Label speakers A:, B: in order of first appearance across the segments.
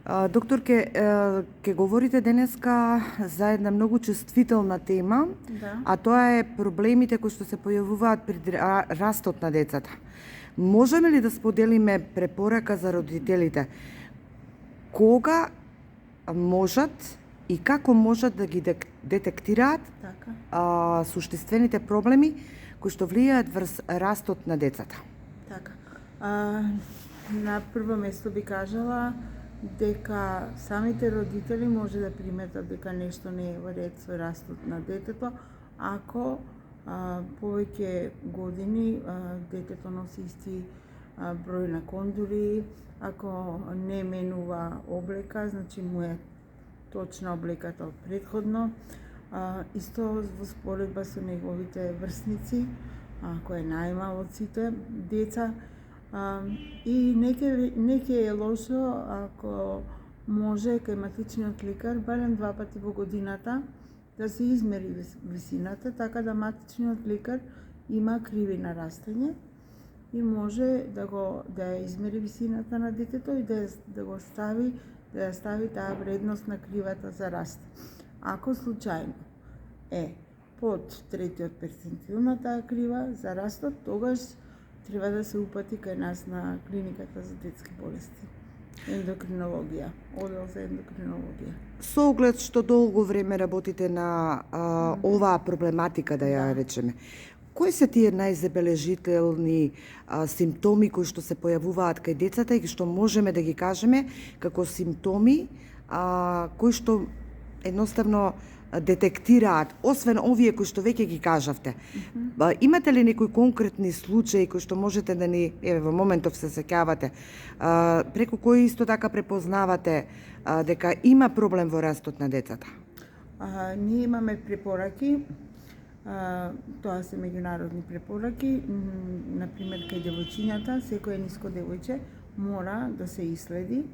A: Доктор, ке говорите денеска за една многу чувствителна тема,
B: Да.
A: а тоа е проблемите кои што се појавуваат при растот на децата. Можеме ли да споделиме препорака за родителите? Кога можат и како можат да ги детектираат
B: Така.
A: суштествените проблеми кои што влијаат врз растот на децата?
B: Така. На прво место би кажала дека самите родители може да приметат дека нешто не е во ред со растот на детето, ако повеќе години детето носи исти број на кондури, ако не менува облека, значи му е точна облеката од претходно, исто во споредба со неговите врсници, кој е најмал од сите деца, и не ќе е лошо ако може кај матичниот лекар барем 2 пати во годината да се измери висината, така да матичниот лекар има криви на растење и може да ја измери висината на детето и да ја стави таа вредност на кривата за раст. Ако случајно е под третиот перцентил на таа крива за растот, тогаш треба да се упати кај нас на клиниката за детски болести. Ендокринологија, одел за ендокринологија.
A: Со оглед што долго време работите на оваа проблематика, да ја речеме, кои се тие најзабележителни симптоми кои што се појавуваат кај децата и што можеме да ги кажеме како симптоми кои што едноставно детектираат, освен овие кои што веќе ги кажавте? Имате ли некои конкретни случаи кои што можете да ни, во моментов се сеќавате, преку кои исто така препознавате дека има проблем во растот на децата?
B: Ние имаме препораки, тоа се меѓународни препораки, например кај девојчињата, секој ниско девојче мора да се иследи,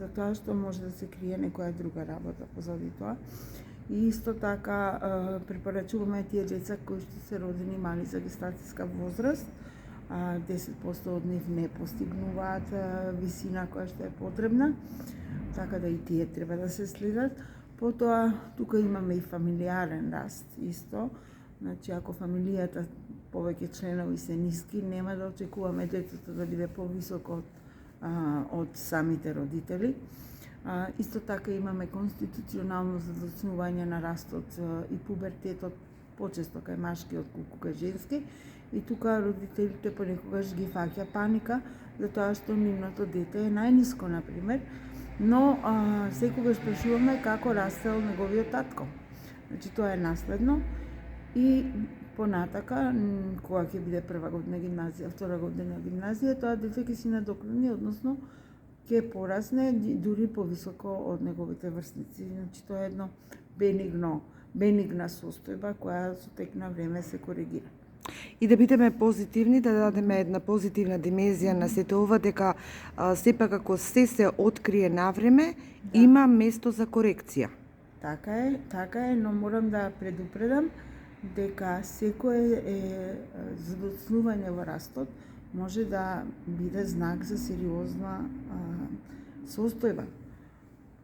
B: затоа што може да се крие некоја друга работа позади тоа. И исто така препорачуваме тие деца кои што се родени мали за гестацијска возраст, 10% од нив не постигнуваат висина која што е потребна, така да и тие треба да се следат. Потоа, тука имаме и фамилиарен раст исто, значи ако фамилијата повеќе членови се ниски, нема да очекуваме детето да биде повисоко од самите родители. Исто така имаме конституционално задоцнување на растот и пубертетот почесто кај машки отколку кај женски, и тука родителите понекогаш ги фаќа паника затоа што нивното дете е најниско, например, но секогаш прашуваме како растел неговиот татко. Значи тоа е наследно и понатака, кога ќе биде прва година гимназија, втора година гимназија, тоа дете ќе си надокнани, односно ќе порасне дури повисоко од неговите врсници. Значи тоа е едно бенигна состојба која со тек на време се коригира.
A: И да бидеме позитивни, да дадеме една позитивна димензија на сето ова, дека сепак ако се открие навреме, има место за корекција.
B: Така е, но морам да предупредам дека секое задоцнување во растот може да биде знак за сериозна состојба.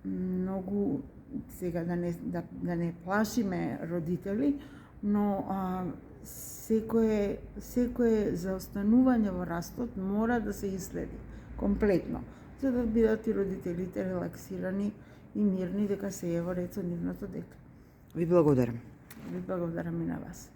B: Многу сега да не плашиме родители, но секое заостанување во растот мора да се иследи комплетно, за да бидат и родителите релаксирани и мирни дека се е во ред со нивното дете.
A: Ви благодарам.
B: Ви благодарам и на вас.